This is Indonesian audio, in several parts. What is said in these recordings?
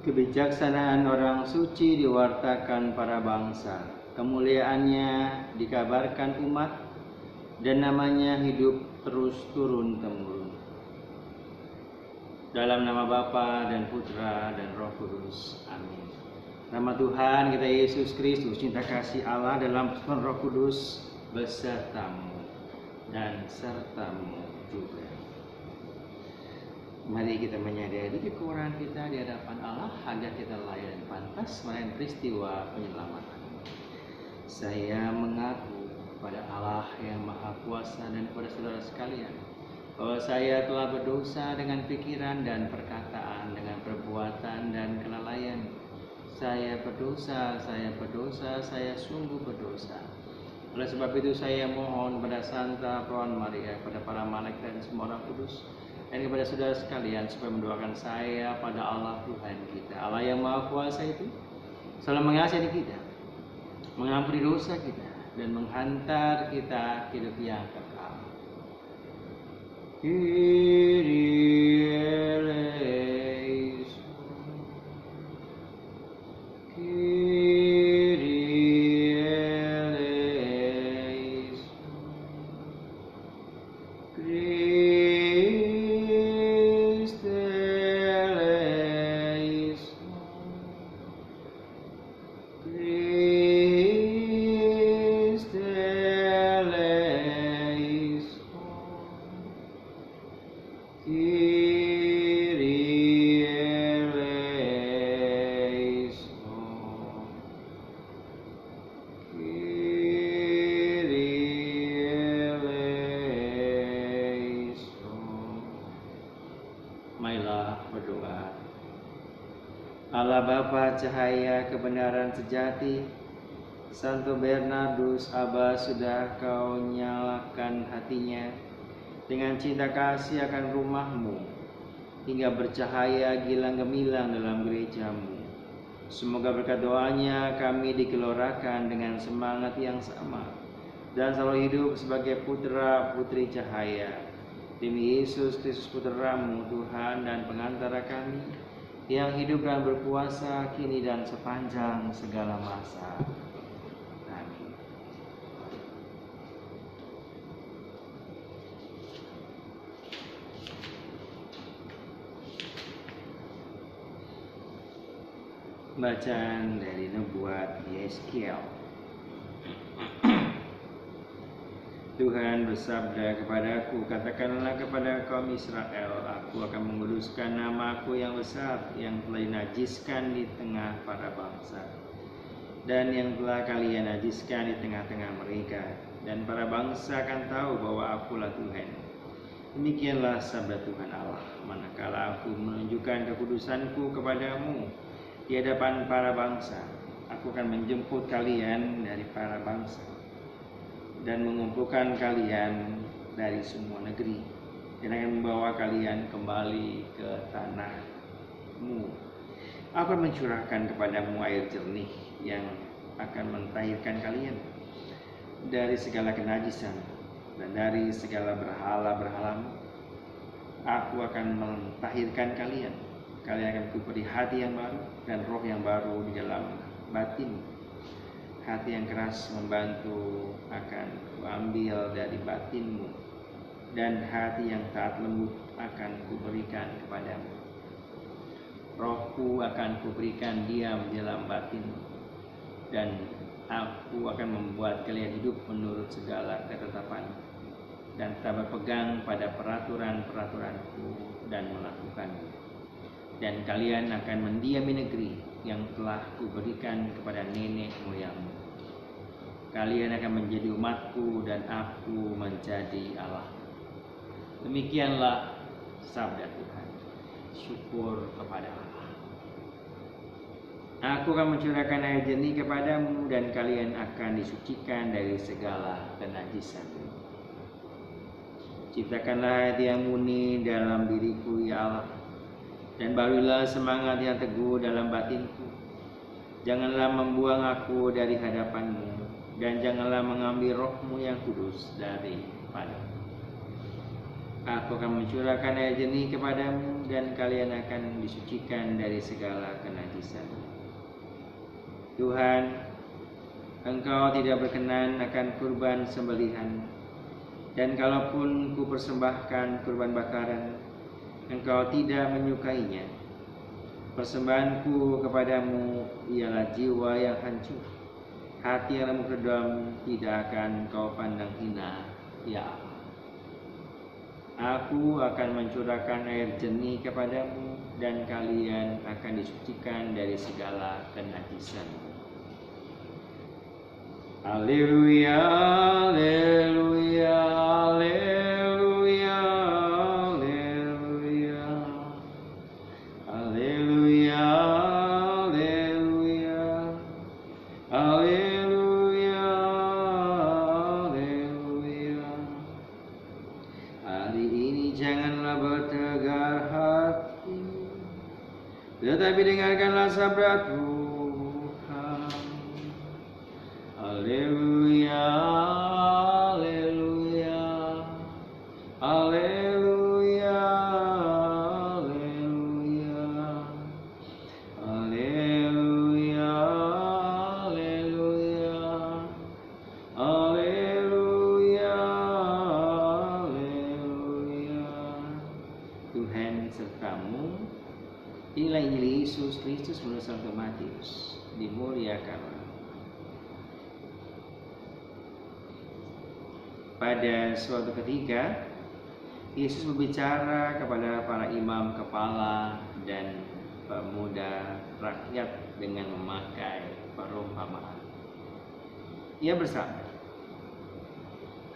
Kebijaksanaan orang suci diwartakan para bangsa, kemuliaannya dikabarkan umat, dan namanya hidup terus turun-temurun. Dalam nama Bapa dan Putra dan Roh Kudus. Amin. Nama Tuhan kita Yesus Kristus, cinta kasih Allah dalam persekutuan Roh Kudus besertamu dan sertamu juga. Mari kita menyadari kekurangan kita di hadapan Allah agar kita layak dan pantas melayani peristiwa penyelamatan. Saya mengaku kepada Allah yang Maha Kuasa dan kepada saudara sekalian bahwa saya telah berdosa dengan pikiran dan perkataan, dengan perbuatan dan kelalaian. Saya berdosa, saya sungguh berdosa. Oleh sebab itu saya mohon kepada Santa Perawan Maria, kepada para malaikat dan semua orang kudus, dan kepada saudara sekalian supaya mendoakan saya pada Allah Tuhan kita. Allah yang Maha Kuasa itu selalu mengasihi kita, mengampuni dosa kita, dan menghantar kita hidup yang kekal. Kyrie eleison, Kyrie eleison, Christe eleison, Christe eleison, Kyrie eleison, Kyrie eleison. Marilah berdoa. Allah Bapa cahaya kebenaran sejati, Santo Bernardus Aba sudah kau nyalakan hatinya dengan cinta kasih akan rumahmu, hingga bercahaya gilang gemilang dalam gerejamu. Semoga berkat doanya kami digelorakan dengan semangat yang sama, dan selalu hidup sebagai putra putri cahaya. Demi Yesus Kristus Putramu, Tuhan dan pengantara kami, yang hidup dan berkuasa kini dan sepanjang segala masa. Amin. Bacaan dari Nubuat Yeskiel. Tuhan bersabda kepadaku, katakanlah kepada kaum Israel, aku akan menguduskan namaku yang besar, yang telah dinajiskan di tengah para bangsa, dan yang telah kalian najiskan di tengah-tengah mereka. Dan para bangsa akan tahu bahwa akulah Tuhan. Demikianlah sabda Tuhan Allah, manakala aku menunjukkan kekudusanku kepadamu di hadapan para bangsa, aku akan menjemput kalian dari para bangsa dan mengumpulkan kalian dari semua negeri, dan akan membawa kalian kembali ke tanahmu. Aku akan mencurahkan kepadamu air jernih yang akan mentahirkan kalian dari segala kenajisan dan dari segala berhala-berhalamu. Aku akan mentahirkan kalian. Kalian akan kuberi hati yang baru dan roh yang baru di dalam batin. Hati yang keras membantu akan kuambil dari batinmu, dan hati yang taat lembut akan kuberikan kepadamu. Rohku akan kuberikan diam di dalam batinmu, dan aku akan membuat kalian hidup menurut segala ketetapan, dan tetap berpegang pada peraturan-peraturanku dan melakukannya. Dan kalian akan mendiami negeri yang telah kuberikan kepada nenek moyangmu. Kalian akan menjadi umatku dan aku menjadi Allah. Demikianlah sabda Tuhan. Syukur kepada Allah. Aku akan mencurahkan air jernih kepadamu, dan kalian akan disucikan dari segala kenajisan. Ciptakanlah hati yang murni dalam diriku, ya Allah, dan barulah semangat yang teguh dalam batinku. Janganlah membuang aku dari hadapanmu, dan janganlah mengambil rohmu yang kudus daripadaku. Aku akan mencurahkan air jernih kepadamu, dan kalian akan disucikan dari segala kenajisan. Tuhan, Engkau tidak berkenan akan kurban sembelihan, dan kalaupun ku persembahkan kurban bakaran, Engkau tidak menyukainya. Persembahanku kepadamu ialah jiwa yang hancur, hati yang remuk redam tidak akan Kau pandang hina, ya Allah. Aku akan mencurahkan air jernih kepadamu, dan kalian akan disucikan dari segala kenajisan. Haleluya, haleluya, haleluya, haleluya, haleluya, haleluya, haleluya, haleluya. Hari ini janganlah bertegar hati, tetapi dengarkanlah sabda Tuhan. Haleluya, haleluya, haleluya, haleluya, haleluya, haleluya, haleluya, haleluya. Tuhan sertamu. Inilah Injil Yesus Kristus menurut Santo Matius. Dimuliakanlah. Pada suatu ketika, Yesus berbicara kepada para imam kepala dan pemuda rakyat dengan memakai perumpamaan. Ia bersabda,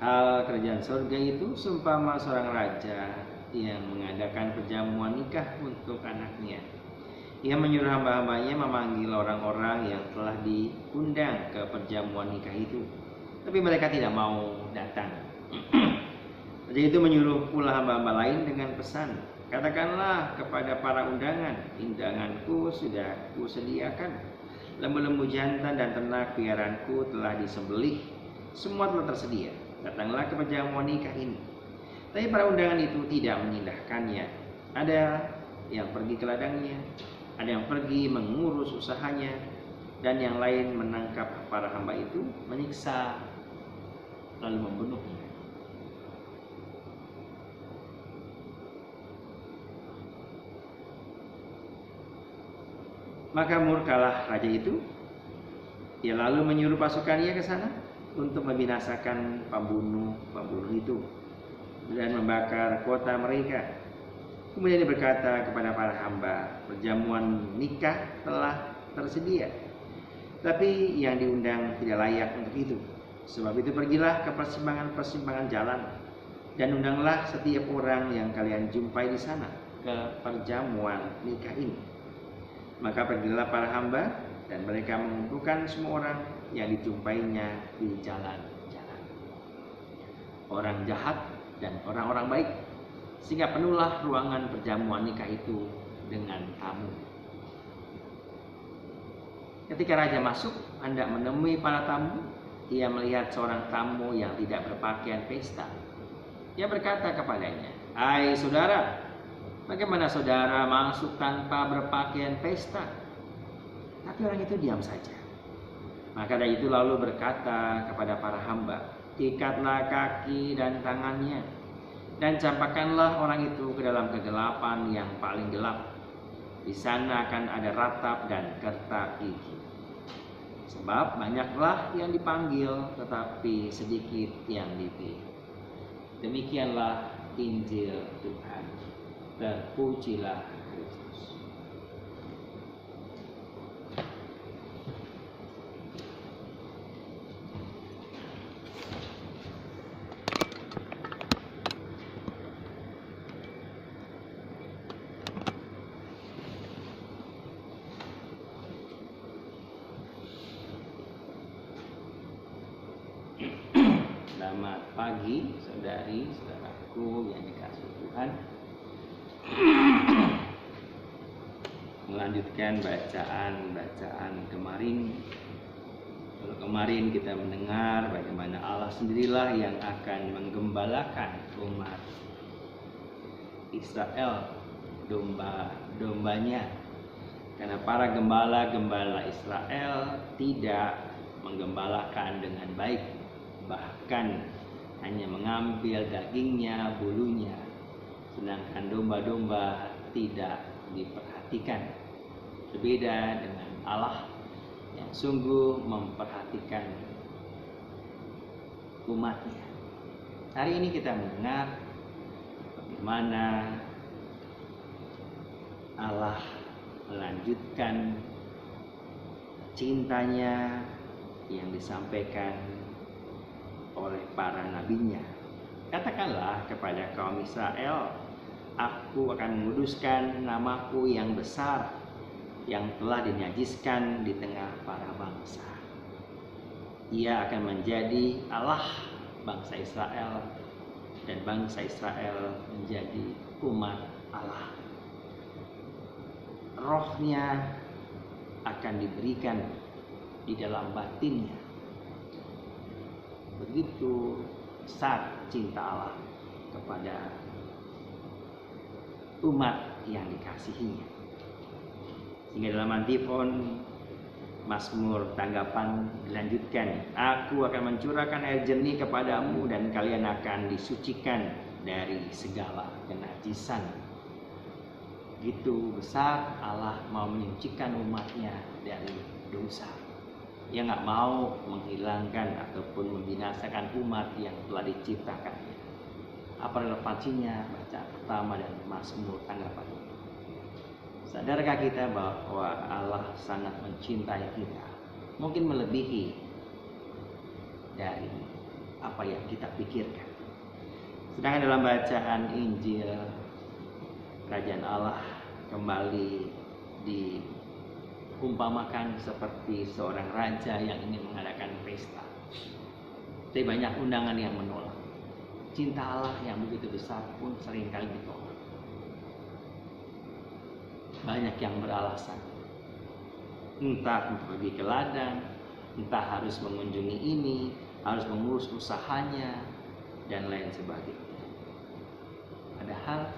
hal kerajaan surga itu seumpama seorang raja yang mengadakan perjamuan nikah untuk anaknya. Ia menyuruh hamba-hambanya memanggil orang-orang yang telah diundang ke perjamuan nikah itu, tapi mereka tidak mau datang. Raja itu menyuruh pula hamba-hamba lain dengan pesan, katakanlah kepada para undanganku sudah kusediakan. Lembu-lembu jantan dan ternak piaraanku telah disembelih, semua telah tersedia. Datanglah ke perjamuan nikah ini. Tapi para undangan itu tidak mengindahkannya. Ada yang pergi ke ladangnya, ada yang pergi mengurus usahanya, dan yang lain menangkap para hamba itu, menyiksa, lalu membunuhnya. Maka murkalah raja itu. Ia lalu menyuruh pasukannya ke sana untuk membinasakan pembunuh itu dan membakar kota mereka. Kemudian dia berkata kepada para hamba, perjamuan nikah telah tersedia, tapi yang diundang tidak layak untuk itu. Sebab itu pergilah ke persimpangan jalan, dan undanglah setiap orang yang kalian jumpai di sana ke perjamuan nikah ini. Maka pergilah para hamba, dan mereka mengumpulkan semua orang yang dijumpainya di jalan-jalan, orang jahat dan orang-orang baik, sehingga penuhlah ruangan perjamuan nikah itu dengan tamu. Ketika raja masuk hendak menemui para tamu, ia melihat seorang tamu yang tidak berpakaian pesta. Ia berkata kepadanya, "Hai saudara, bagaimana saudara masuk tanpa berpakaian pesta?" Tapi orang itu diam saja. Maka raja itu lalu berkata kepada para hamba, "Ikatlah kaki dan tangannya, dan campakkanlah orang itu ke dalam kegelapan yang paling gelap. Di sana akan ada ratap dan kertak gigi. Sebab banyaklah yang dipanggil, tetapi sedikit yang dipilih." Demikianlah Injil Tuhan. Terpujilah Kristus. Selamat pagi saudari, saudaraku yang dikasihi Tuhan. Melanjutkan bacaan kemarin. Kalau kemarin kita mendengar bagaimana Allah sendirilah yang akan menggembalakan umat Israel, domba-dombanya. Karena para gembala-gembala Israel tidak menggembalakan dengan baik, bahkan hanya mengambil dagingnya, bulunya, sedangkan domba-domba tidak diperhatikan. Berbeda dengan Allah yang sungguh memperhatikan umatnya. Hari ini kita mendengar bagaimana Allah melanjutkan cintanya yang disampaikan oleh para nabinya. Katakanlah kepada kaum Israel, aku akan menguduskan namaku yang besar yang telah dinajiskan di tengah para bangsa. Ia akan menjadi Allah bangsa Israel, dan bangsa Israel menjadi umat Allah. Rohnya akan diberikan di dalam batinnya. Begitu besar cinta Allah kepada umat yang dikasihinya. Sehingga dalam antifon Mazmur tanggapan dilanjutkan, aku akan mencurahkan air jernih kepadamu dan kalian akan disucikan dari segala kenajisan. Gitu besar Allah mau menyucikan umatnya dari dosa. Ia nggak mau menghilangkan ataupun membinasakan umat yang telah diciptakannya. Apa relevansinya? Baca pertama dan Mazmur tanggapan. Sadarkah kita bahwa Allah sangat mencintai kita? Mungkin melebihi dari apa yang kita pikirkan. Sedangkan dalam bacaan Injil, kerajaan Allah kembali diumpamakan seperti seorang raja yang ingin mengadakan pesta. Tapi banyak undangan yang menolak. Cinta Allah yang begitu besar pun seringkali ditolak. Banyak yang beralasan, entah untuk pergi ke ladang, entah harus mengunjungi ini, harus mengurus usahanya, dan lain sebagainya. Padahal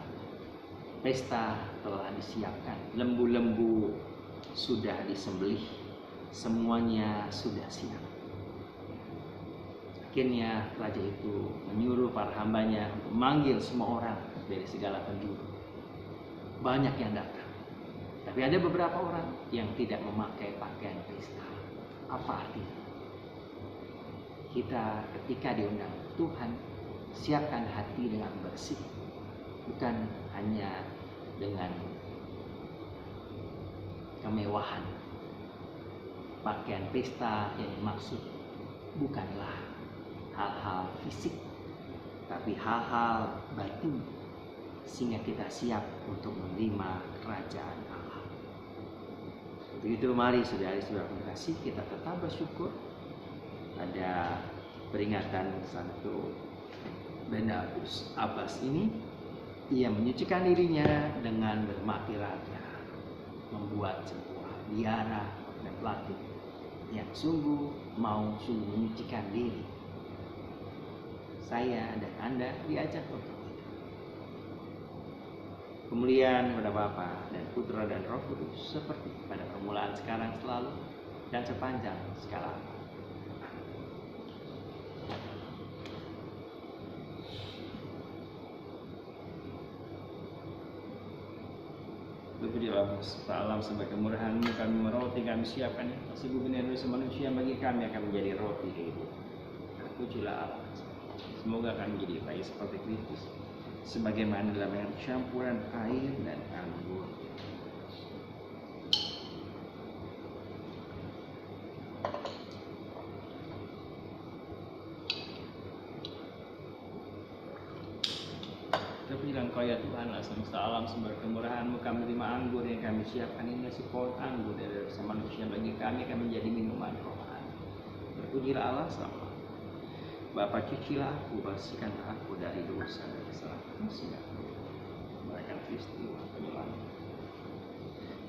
pesta telah disiapkan, lembu-lembu sudah disembelih, semuanya sudah siap. Akhirnya raja itu menyuruh para hambanya untuk memanggil semua orang dari segala penjuru. Banyak yang datang, tapi ada beberapa orang yang tidak memakai pakaian pesta. Apa artinya? Kita ketika diundang Tuhan, siapkan hati dengan bersih, bukan hanya dengan kemewahan. Pakaian pesta yang dimaksud bukanlah hal-hal fisik, tapi hal-hal batin, sehingga kita siap untuk menerima kerajaan Allah. Begitu, mari saudara-saudara kasih, kita tetap bersyukur pada peringatan Santo Bernardus Abbas ini. Ia menyucikan dirinya dengan bermati raga, membuat sebuah biara dan pelatih yang sungguh menyucikan diri. Saya dan Anda diajak untuk itu. Kemuliaan kepada Bapa dan Putra dan Roh Kudus, seperti pada permulaan, sekarang, selalu, dan sepanjang segala. Berpujilah alam sebagai kemurahan-Mu, kami meroti kami siapkan kasih bumi dan dosa manusia bagi kami akan menjadi roti hidup. Berpujilah Allah, semoga kami menjadi baik seperti Kristus, sebagaimana dalam campuran air dan anggur. Terpujilah Engkau ya Tuhan Allah semesta alam, sebagai kemurahan-Mu kami terima anggur yang kami siapkan ini, si pohon anggur dari dosa manusia bagi kami akan menjadi minuman rohani. Berpujilah Allah sama Bapa, cucilah aku, bersihkanlah aku dari dosa dan kesalahan, sehingga aku memberikan peristiwa penyelamat.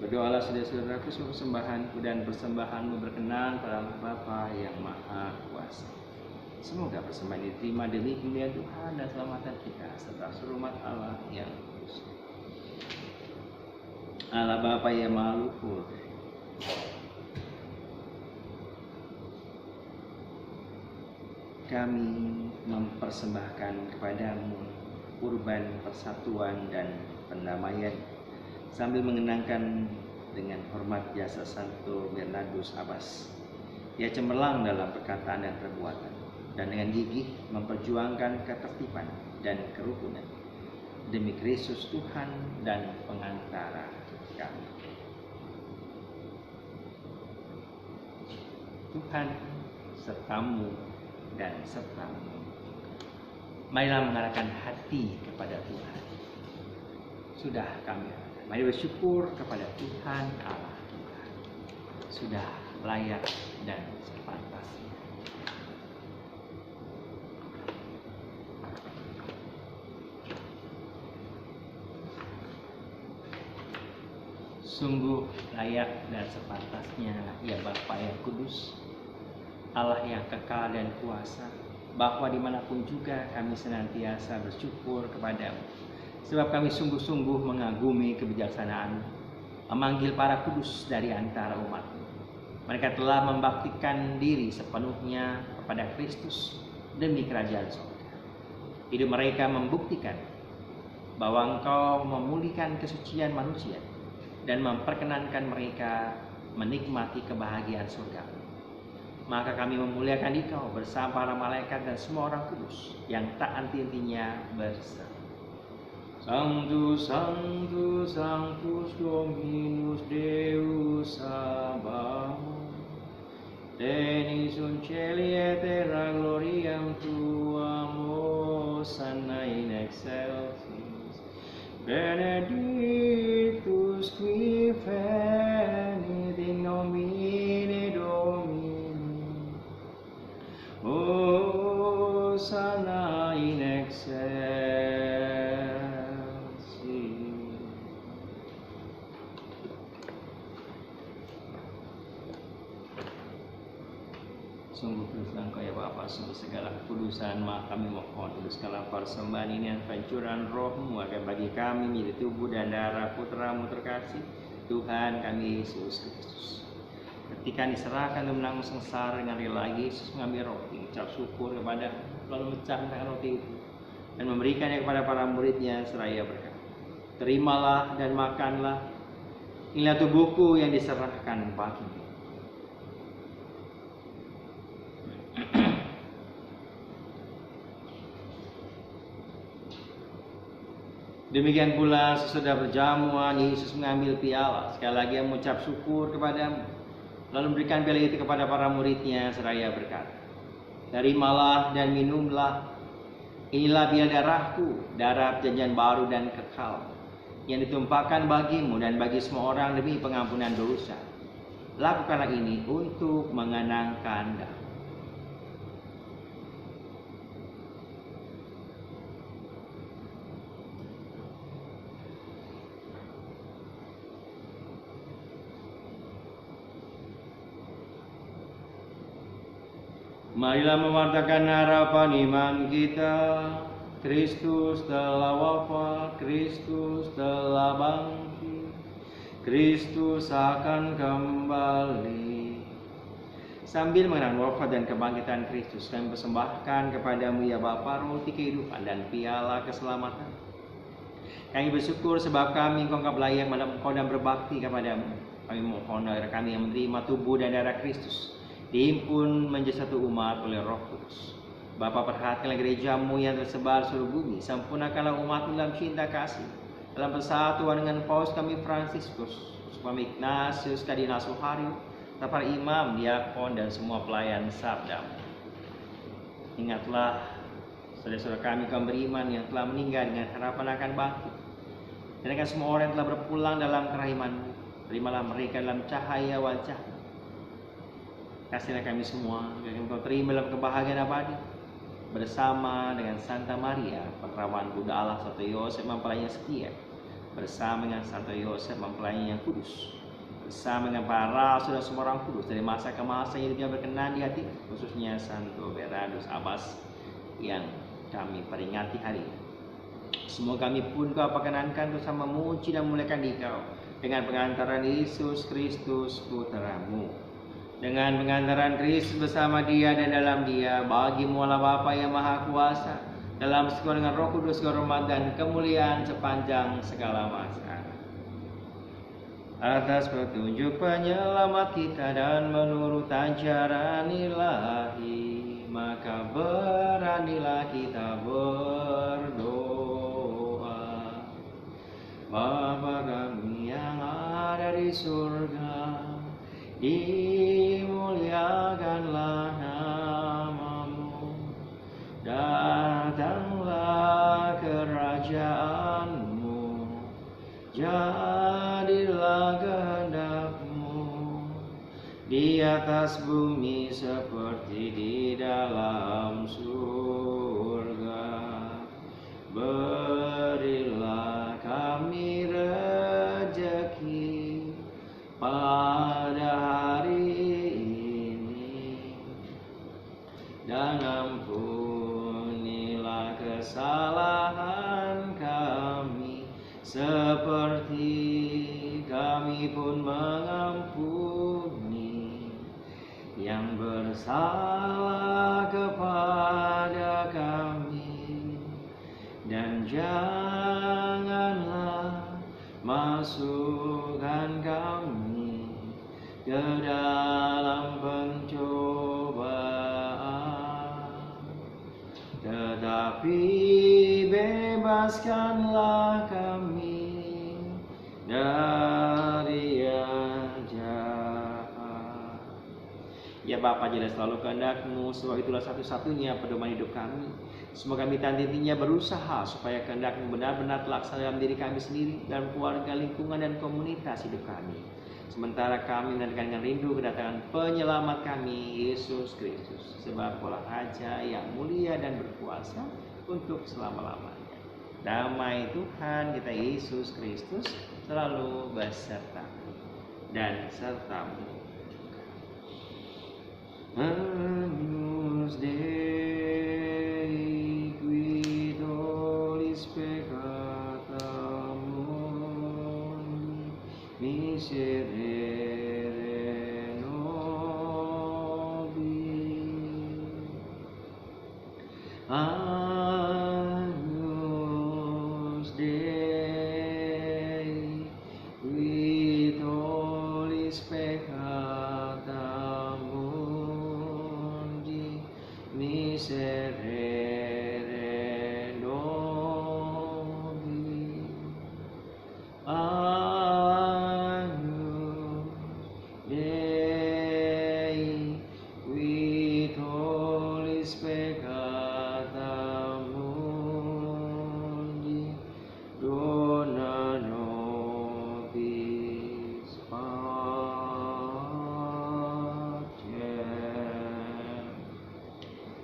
Berdoalah saudara-saudaraku, semua persembahanku dan persembahanmu berkenan pada Allah Bapa yang Maha Kuasa. Semoga persembahan diterima demi kemuliaan Tuhan dan keselamatan kita serta seluruh umat Allah yang kudus. Allah Bapa yang Maha Luhur, kami mempersembahkan kepadamu kurban persatuan dan pendamaian sambil mengenangkan dengan hormat jasa Santo Bernardus Abbas. Ia cemerlang dalam perkataan dan perbuatan, dan dengan gigih memperjuangkan ketertiban dan kerukunan demi Kristus Tuhan dan pengantara kami. Tuhan sertamu dan sertamu. Marilah mengarahkan hati kepada Tuhan. Sudah kami mari bersyukur kepada Tuhan Allah kita. Sudah layak dan sepantasnya. Sungguh layak dan sepantasnya ya Bapa yang kudus, Allah yang kekal dan kuasa, bahwa dimanapun juga kami senantiasa bersyukur kepadamu. Sebab kami sungguh-sungguh mengagumi kebijaksanaan, memanggil para kudus dari antara umat. Mereka telah membaktikan diri sepenuhnya kepada Kristus demi kerajaan surga. Hidup mereka membuktikan bahwa Engkau memulihkan kesucian manusia dan memperkenankan mereka menikmati kebahagiaan surga. Maka kami memuliakan Engkau bersama para malaikat dan semua orang kudus yang tak henti-hentinya bersama. Sanctus, Sanctus, Sanctus Dominus Deus Sabaoth, Tenis unceli et terra gloriam Tuam, Hosanna in excelsis, Benedictus qui venit in nomine Domini, Hosanna in excelsis. Sungguh kuduslah Engkau ya Bapa, sungguh segala kekudusan, maka kami mohon kuduskanlah persembahan ini dan pancuran roh-Mu agar bagi kami menjadi tubuh dan darah Putra-Mu terkasih, Tuhan kami Yesus Kristus. Ketika diserahkan untuk menanggung sengsara dengan rela, Yesus mengambil roti, mengucap syukur kepada, lalu memecahkan roti itu dan memberikannya kepada para muridnya seraya berkata, terimalah dan makanlah, inilah tubuhku yang diserahkan bagimu. Demikian pula sesudah berjamuan, Yesus mengambil piala, sekali lagi mengucap syukur kepadamu, lalu memberikan piala itu kepada para muridnya seraya berkata, terimalah dan minumlah, inilah piala darahku, darah perjanjian baru dan kekal, yang ditumpahkan bagimu dan bagi semua orang demi pengampunan dosa. Lakukanlah ini untuk mengenangkan aku. Marilah mewartakan harapan iman kita. Kristus telah wafat, Kristus telah bangkit, Kristus akan kembali. Sambil mengenang wafat dan kebangkitan Kristus, kami persembahkan kepadamu ya Bapa roti kehidupan dan piala keselamatan. Kami bersyukur sebab kami Engkau layak Engkau dan berbakti kepadamu. Kami mohon agar kami yang menerima tubuh dan darah Kristus dihimpun menjadi satu umat oleh Roh Kudus. Bapa, perhatikanlah gereja-Mu yang tersebar seluruh bumi. Sempurnakanlah umat-Mu dalam cinta kasih, dalam persatuan dengan Paus kami Fransiskus, Suami Ignatius, Kardinal Suharyo, para imam, diakon, dan semua pelayan sabda-Mu. Ingatlah saudara-saudara kami kaum beriman yang telah meninggal dengan harapan akan bangkit. Dan akan semua orang yang telah berpulang dalam kerahiman-Mu, terimalah mereka dalam cahaya wajah-Mu. Kasihlah kami semua agar Engkau terima dalam kebahagiaan abadi bersama dengan Santa Maria, perawan Buddha Allah, Santo Yosef mempelainya setia, bersama dengan Santo Yosef mempelainya yang kudus, bersama dengan para rasul dan semua orang kudus dari masa ke masa hidupnya berkenan di hati, khususnya Santo Bernardus Abbas yang kami peringati hari ini. Semoga kami pun Kau perkenankan bersama memuji dan memuliakan Dikau dengan pengantaran Yesus Kristus Putramu. Dengan pengantaran Kristus bersama Dia dan dalam Dia, bagi-Mu Allah Bapa yang Maha Kuasa, dalam sekor dengan Roh Kudus, kehormatan dan kemuliaan sepanjang segala masa. Atas petunjuk penyelamat kita dan menurut ajaran ilahi, maka beranilah kita berdoa. Bapa kami yang ada di surga, dimuliakanlah nama-Mu, datanglah kerajaan-Mu, jadilah kehendak-Mu di atas bumi seperti di dalam surga. Berilah kami rejeki pada hari ini, dan ampunilah kesalahan kami seperti kami pun mengampuni yang bersalah kepada kami, dan janganlah masukkan kami ke dalam pencobaan, tetapi bebaskanlah kami dari yang jahat. Ya Bapa, jadilah selalu kehendak-Mu, sebab itulah satu-satunya pedoman hidup kami. Semoga kami tanti-tantinya berusaha supaya kehendak-Mu benar-benar terlaksana dalam diri kami sendiri, dalam keluarga, lingkungan, dan komunitas hidup kami. Sementara kami menantikan dengan rindu kedatangan penyelamat kami, Yesus Kristus, sebab Kaulah Raja yang mulia dan berkuasa untuk selama-lamanya. Damai Tuhan kita Yesus Kristus selalu beserta dan sertamu. Agnus Dei, qui tollis peccata mundi, miserere nobis. Agnus Dei, qui tollis peccata mundi, miserere nobis. Agnus Dei, qui tollis peccata mundi, dona nobis pacem.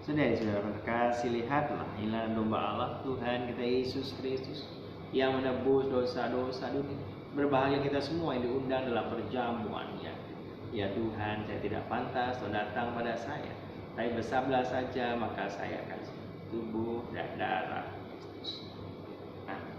Saudara-saudara terkasih, lihatlah inilah domba Allah Tuhan kita Yesus Kristus yang menebus dosa-dosa dunia. Berbahagia kita semua yang diundang dalam perjamuannya. Ya Tuhan, saya tidak pantas Kau datang pada saya, tapi bersabda saja maka saya kasih tubuh dan darah Kristus. Amin.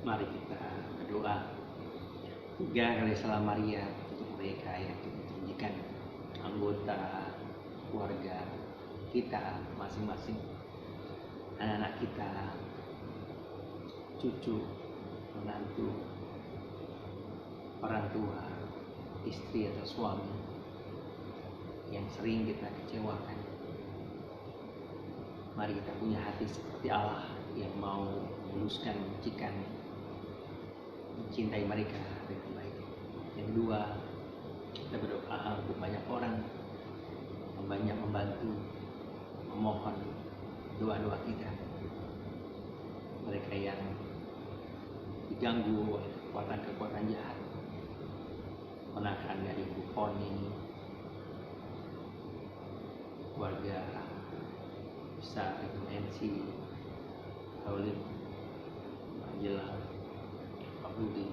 Mari kita berdoa 3 kali Salam Maria untuk mereka yang menjadikan anggota keluarga kita masing-masing, anak-anak kita, cucu, menantu, orang tua, istri atau suami yang sering kita kecewakan. Mari kita punya hati seperti Allah yang mau memuluskan, mencikan, mencintai mereka dengan baik. Yang kedua, kita berdoa untuk banyak orang, banyak membantu, memohon doa-doa kita. Mereka yang diganggu oleh kekuatan-kekuatan jahat, menahan dari Bu Poni, keluarga besar Nancy, Pauline, Angela, Pak Budi,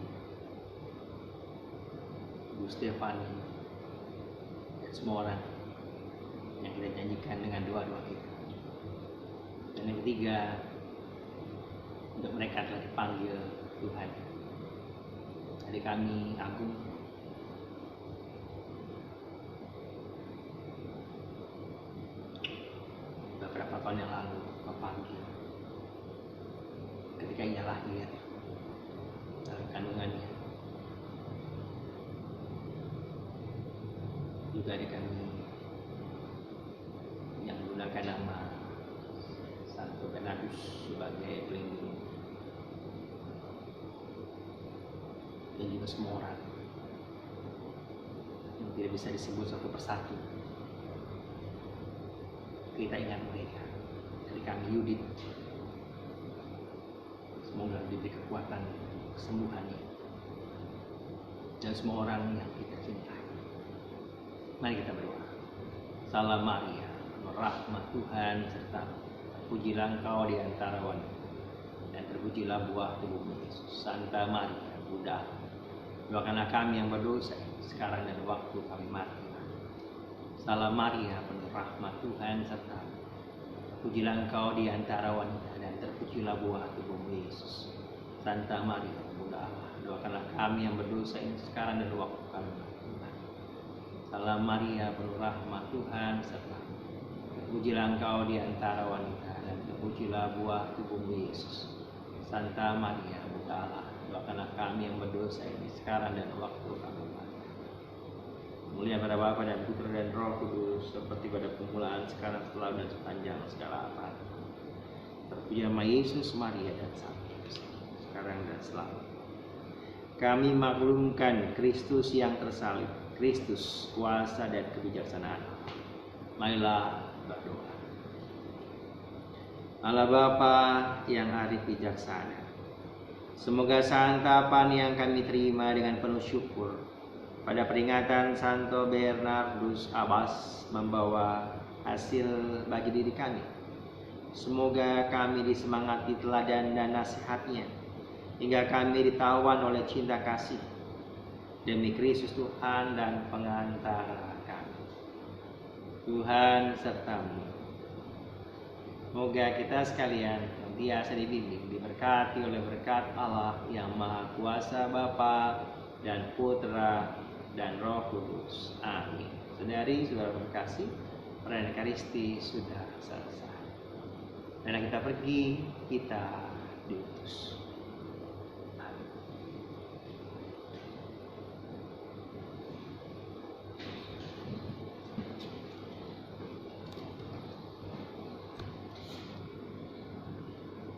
Bu Stefani, dan semua orang yang kita janjikan dengan doa-doa kita. Dan yang ketiga, untuk mereka telah dipanggil Tuhan. Adik kami Agung, beberapa tahun yang lalu memanggil ketika ia lahir dalam kandungannya. Juga adik kami yang menggunakan nama Santo Bernardus sebagai pelindung, dan juga semua orang yang tidak bisa disebut satu persatu. Kita ingat mereka. Dari kami Yudit, semoga diberi kekuatan kesembuhannya, dan semua orang yang kita cintai. Mari kita berdoa. Salam Maria, rahmat Tuhan serta terpujilah Engkau di antara wanita, dan terpujilah buah tubuhmu Yesus. Santa Maria, Bunda, doakanlah kami yang berdosa sekarang dan waktu kami mati. Salam Maria, penuh rahmat Tuhan serta terpujilah Engkau di antara wanita, dan terpujilah buah tubuhmu Yesus. Santa Maria, Bunda Allah, doakanlah kami yang berdosa ini sekarang dan waktu kami mati. Salam Maria, penuh rahmat Tuhan serta terpujilah Engkau di antara wanita, dan terpujilah buah tubuhmu Yesus. Santa Maria, Bunda Allah, doakanlah kami yang berdosa ini sekarang dan waktu kami mati. Mulia pada Bapa dan Putra dan Roh Kudus, seperti pada permulaan, sekarang, selalu, dan sepanjang segala abad. Terpuji nama Yesus, Maria, dan sampai sekarang dan selalu. Kami maklumkan Kristus yang tersalib, Kristus kuasa dan kebijaksanaan. Marilah berdoa. Allah Bapa yang arif bijaksana, semoga santapan yang kami terima dengan penuh syukur pada peringatan Santo Bernardus Abbas membawa hasil bagi diri kami. Semoga kami disemangati teladan dan nasihatnya, hingga kami ditawan oleh cinta kasih demi Kristus Tuhan dan pengantara kami. Tuhan sertamu. Semoga kita sekalian senantiasa dibimbing, diberkati oleh berkat Allah yang Maha Kuasa, Bapa dan Putra dan Roh Kudus. Amin. Saudari-saudara terkasih, perayaan Ekaristi sudah selesai. Dan kita pergi, kita diutus.